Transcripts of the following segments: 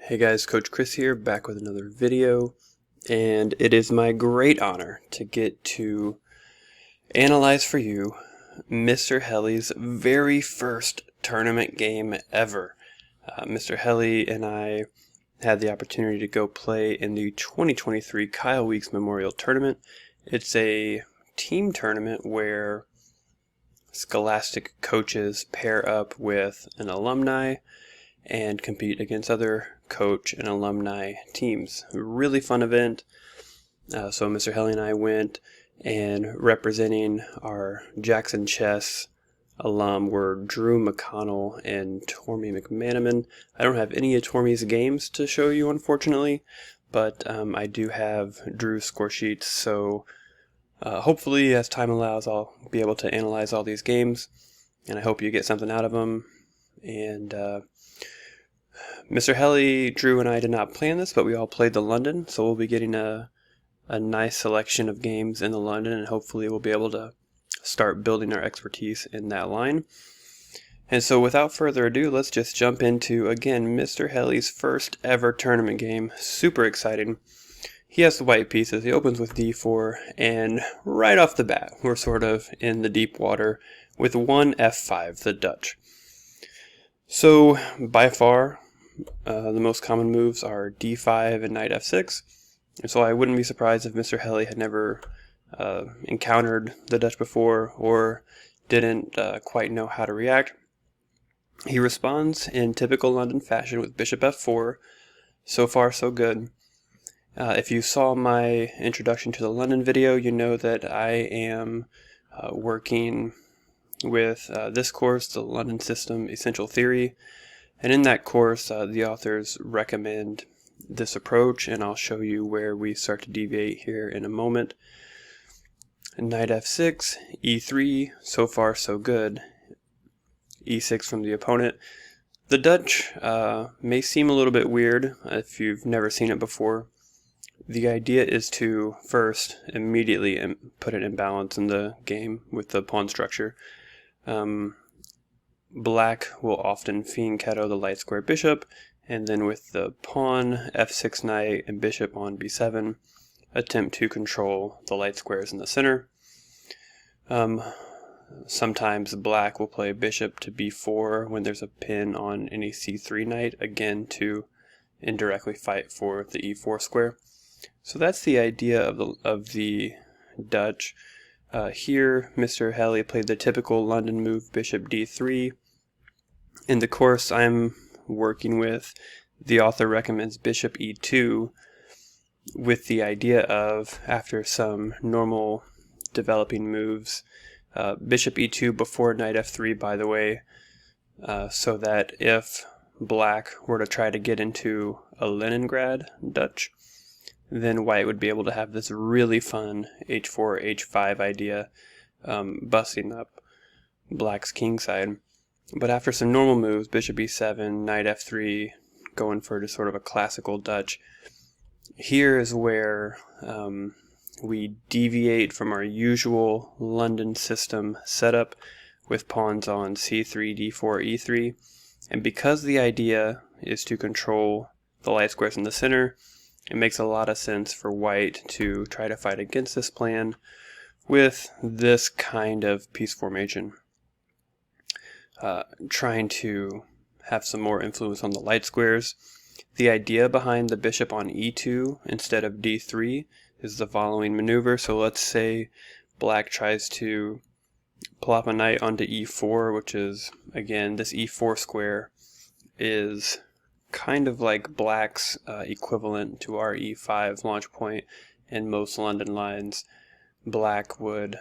Hey guys, Coach Chris here, back with another video, and it is my great honor to get to analyze for you Mr. Helle's very first tournament game ever. Mr. Helle and I had the opportunity to go play in the 2023 Kyle Weeks Memorial Tournament. It's a team tournament where scholastic coaches pair up with an alumni and compete against other coach and alumni teams. Really fun event. So Mr. Helle and I went, and representing our Jackson Chess alum were Drew McConnell and Tormey McManaman. I don't have any of Tormey's games to show you, unfortunately, but I do have Drew's score sheets, so hopefully as time allows I'll be able to analyze all these games, and I hope you get something out of them. And Mr. Helle, Drew, and I did not plan this, but we all played the London, so we'll be getting a nice selection of games in the London, and hopefully we'll be able to start building our expertise in that line. And so without further ado, let's just jump into, again, Mr. Helle's first ever tournament game. Super exciting. He has the white pieces. He opens with d4, and right off the bat, we're sort of in the deep water with one f5, the Dutch. So by far, the most common moves are d5 and knight f6, and so I wouldn't be surprised if Mr. Helle had never encountered the Dutch before or didn't quite know how to react. He responds in typical London fashion with bishop f4. So far, so good. If you saw my introduction to the London video, you know that I am working with this course, the London System Essential Theory. And in that course, the authors recommend this approach, and I'll show you where we start to deviate here in a moment. Knight f6, e3, so far so good. e6 from the opponent. The Dutch may seem a little bit weird if you've never seen it before. The idea is to first immediately put an imbalance in the game with the pawn structure. Black will often fianchetto the light square bishop, and then with the pawn, f6 knight, and bishop on b7, attempt to control the light squares in the center. Sometimes black will play bishop to b4 when there's a pin on any c3 knight, again to indirectly fight for the e4 square. So that's the idea of the Dutch. Here, Mr. Helle played the typical London move, bishop d3. In the course I'm working with, the author recommends bishop e2 with the idea of, after some normal developing moves, bishop e2 before knight f3, by the way, so that if black were to try to get into a Leningrad Dutch, then white would be able to have this really fun h4, h5 idea, busting up black's kingside. But after some normal moves, bishop e7, knight f3, going for just sort of a classical Dutch, here is where we deviate from our usual London system setup with pawns on c3, d4, e3. And because the idea is to control the light squares in the center, it makes a lot of sense for white to try to fight against this plan with this kind of piece formation. Trying to have some more influence on the light squares. The idea behind the bishop on e2 instead of d3 is the following maneuver. So let's say black tries to plop a knight onto e4, which is, again, this e4 square is kind of like black's equivalent to our e5 launch point in most London lines. Black would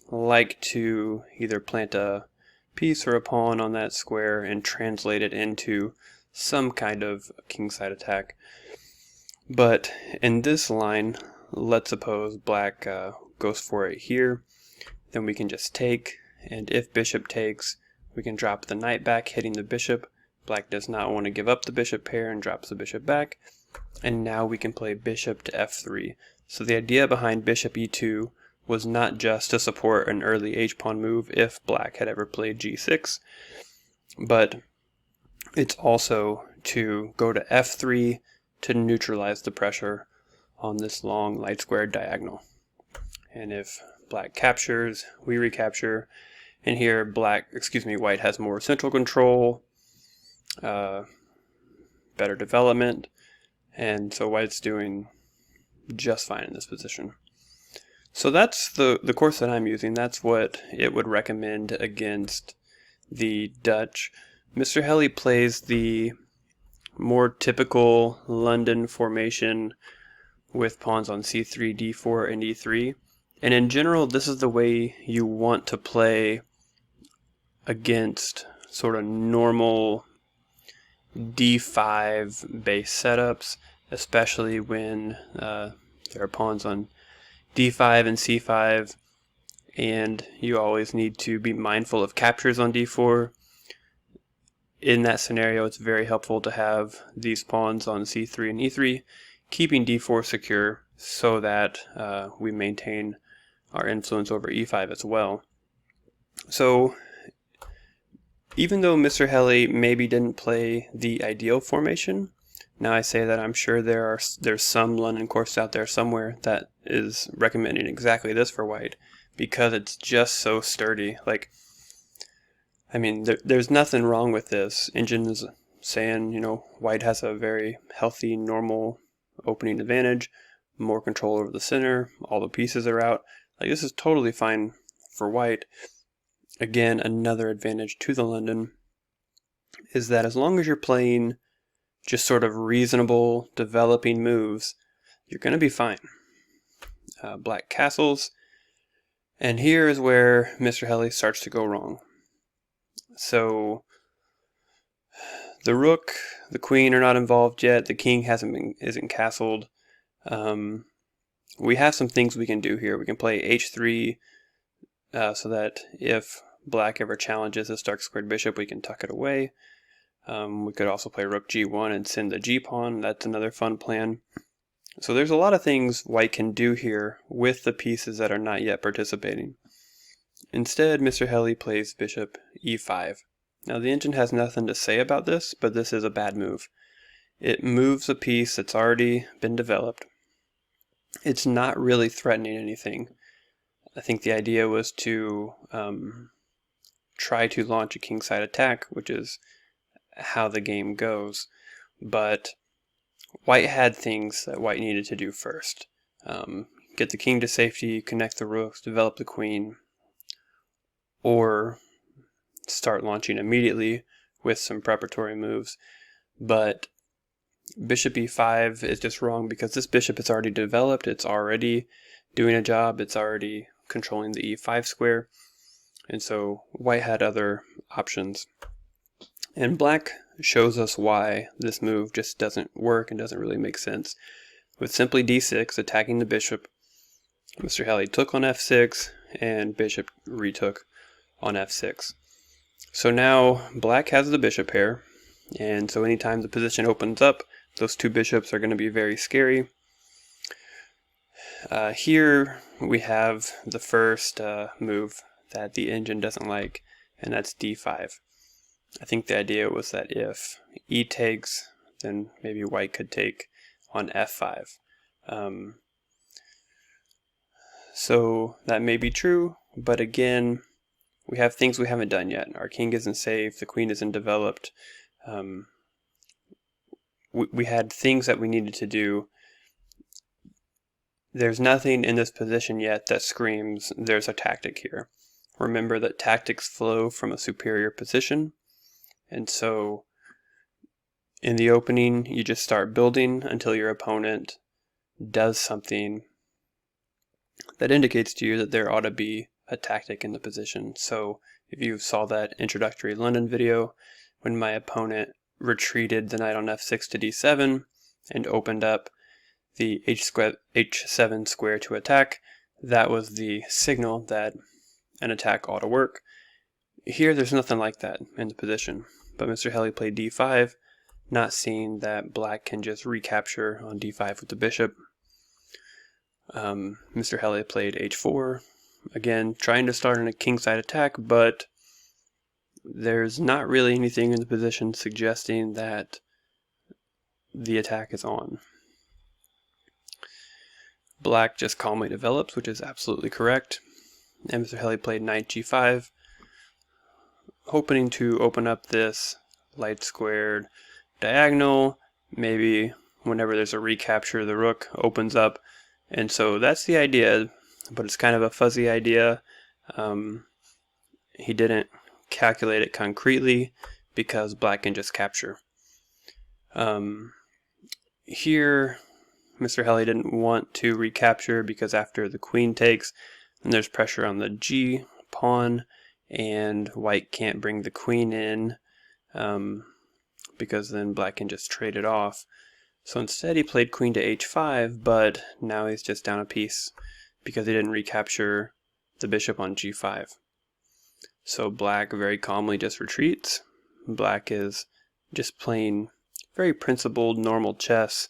like to either plant a piece or a pawn on that square and translate it into some kind of kingside attack. But in this line, let's suppose black goes for it here, then we can just take, and if bishop takes, we can drop the knight back, hitting the bishop. Black does not want to give up the bishop pair and drops the bishop back, and now we can play bishop to f3. So the idea behind bishop e2 was not just to support an early h-pawn move if black had ever played g6, but it's also to go to f3 to neutralize the pressure on this long light squared diagonal. And if black captures, we recapture. And here white has more central control, better development, and so white's doing just fine in this position. So that's the course that I'm using. That's what it would recommend against the Dutch. Mr. Helle plays the more typical London formation with pawns on c3, d4, and e3. And in general, this is the way you want to play against sort of normal d5 base setups, especially when there are pawns on d5 and c5, and you always need to be mindful of captures on d4. In that scenario, it's very helpful to have these pawns on c3 and e3, keeping d4 secure so that we maintain our influence over e5 as well. So even though Mr. Helle maybe didn't play the ideal formation, now I say that I'm sure there's some London course out there somewhere that is recommending exactly this for white, because it's just so sturdy. Like, I mean, there's nothing wrong with this. Engine is saying, you know, white has a very healthy, normal opening advantage, more control over the center, all the pieces are out. Like, this is totally fine for white. Again, another advantage to the London is that as long as you're playing just sort of reasonable developing moves, you're going to be fine. Black castles, and here is where Mr. Helle starts to go wrong. So the rook, the queen are not involved yet. The king isn't castled. We have some things we can do here. We can play h3 so that if black ever challenges this dark squared bishop, we can tuck it away. We could also play rook g1 and send the g-pawn. That's another fun plan. So there's a lot of things white can do here with the pieces that are not yet participating. Instead, Mr. Helle plays bishop e5. Now the engine has nothing to say about this, but this is a bad move. It moves a piece that's already been developed. It's not really threatening anything. I think the idea was to try to launch a kingside attack, which is how the game goes. But white had things that white needed to do first. Get the king to safety, connect the rooks, develop the queen, or start launching immediately with some preparatory moves. But bishop e5 is just wrong because this bishop is already developed, it's already doing a job, it's already controlling the e5 square, and so white had other options. And black shows us why this move just doesn't work and doesn't really make sense. With simply d6 attacking the bishop, Mr. Helle took on f6 and bishop retook on f6. So now black has the bishop pair, and so anytime the position opens up, those two bishops are going to be very scary. Here we have the first move that the engine doesn't like, and that's d5. I think the idea was that if e takes, then maybe white could take on f5. So that may be true, but again, we have things we haven't done yet. Our king isn't safe, the queen isn't developed. We had things that we needed to do. There's nothing in this position yet that screams there's a tactic here. Remember that tactics flow from a superior position, and so in the opening you just start building until your opponent does something that indicates to you that there ought to be a tactic in the position. So if you saw that introductory London video when my opponent retreated the knight on f6 to d7 and opened up the h7 square to attack, that was the signal that an attack ought to work. Here there's nothing like that in the position, but Mr. Helle played d5, not seeing that black can just recapture on d5 with the bishop. Mr. Helle played h4, again trying to start a kingside attack, but there's not really anything in the position suggesting that the attack is on. Black just calmly develops, which is absolutely correct. And Mr. Helle played knight g5, hoping to open up this light squared diagonal. Maybe whenever there's a recapture, the rook opens up. And so that's the idea, but it's kind of a fuzzy idea. He didn't calculate it concretely because black can just capture. Here, Mr. Helle didn't want to recapture because after the queen takes, then there's pressure on the g pawn, and white can't bring the queen in because then black can just trade it off. So instead he played queen to h5, but now he's just down a piece because he didn't recapture the bishop on g5. So black very calmly just retreats. Black is just playing very principled, normal chess.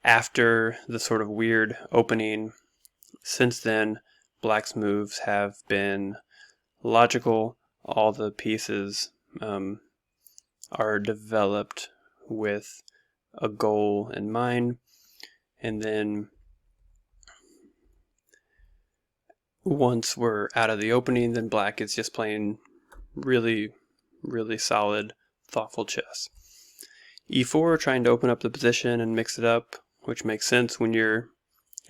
After the sort of weird opening, since then, black's moves have been logical. All the pieces are developed with a goal in mind. And then once we're out of the opening, then black is just playing really, really solid, thoughtful chess. e4, trying to open up the position and mix it up, which makes sense when you're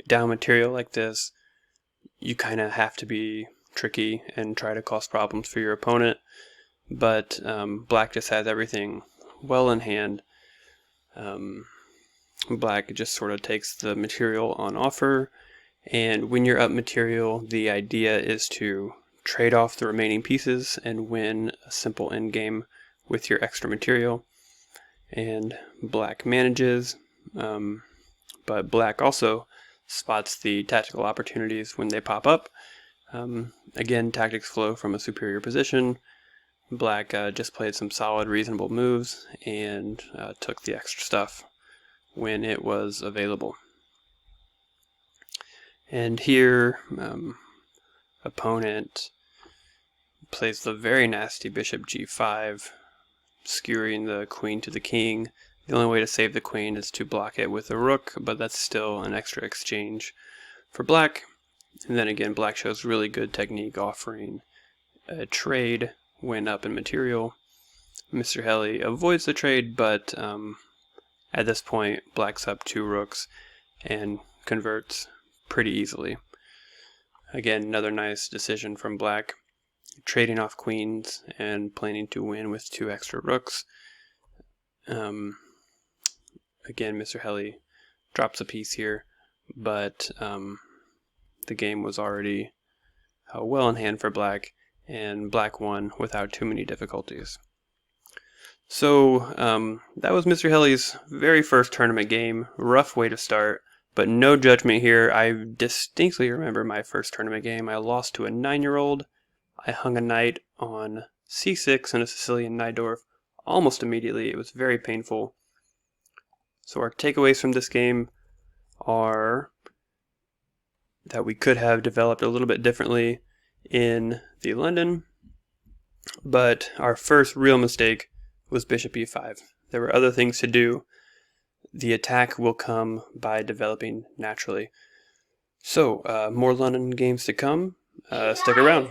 down material like this. You kind of have to be tricky and try to cause problems for your opponent. But black just has everything well in hand. Black just sort of takes the material on offer. And when you're up material, the idea is to trade off the remaining pieces and win a simple endgame with your extra material. And black manages, but black also spots the tactical opportunities when they pop up. Again, tactics flow from a superior position. Black just played some solid, reasonable moves and took the extra stuff when it was available. And here, opponent plays the very nasty bishop g5, skewering the queen to the king. The only way to save the queen is to block it with a rook, but that's still an extra exchange for black. And then again, black shows really good technique, offering a trade when up in material. Mr. Helle avoids the trade, but at this point, black's up 2 rooks and converts pretty easily. Again, another nice decision from black, trading off queens and planning to win with 2 extra rooks. Again, Mr. Helle drops a piece here, but the game was already well in hand for black, and black won without too many difficulties. So that was Mr. Helle's very first tournament game. Rough way to start, but no judgment here. I distinctly remember my first tournament game. I lost to a 9-year-old. I hung a knight on c6 in a Sicilian Najdorf almost immediately. It was very painful. So our takeaways from this game are that we could have developed a little bit differently in the London, but our first real mistake was bishop e5. There were other things to do. The attack will come by developing naturally. So, more London games to come. Stick around.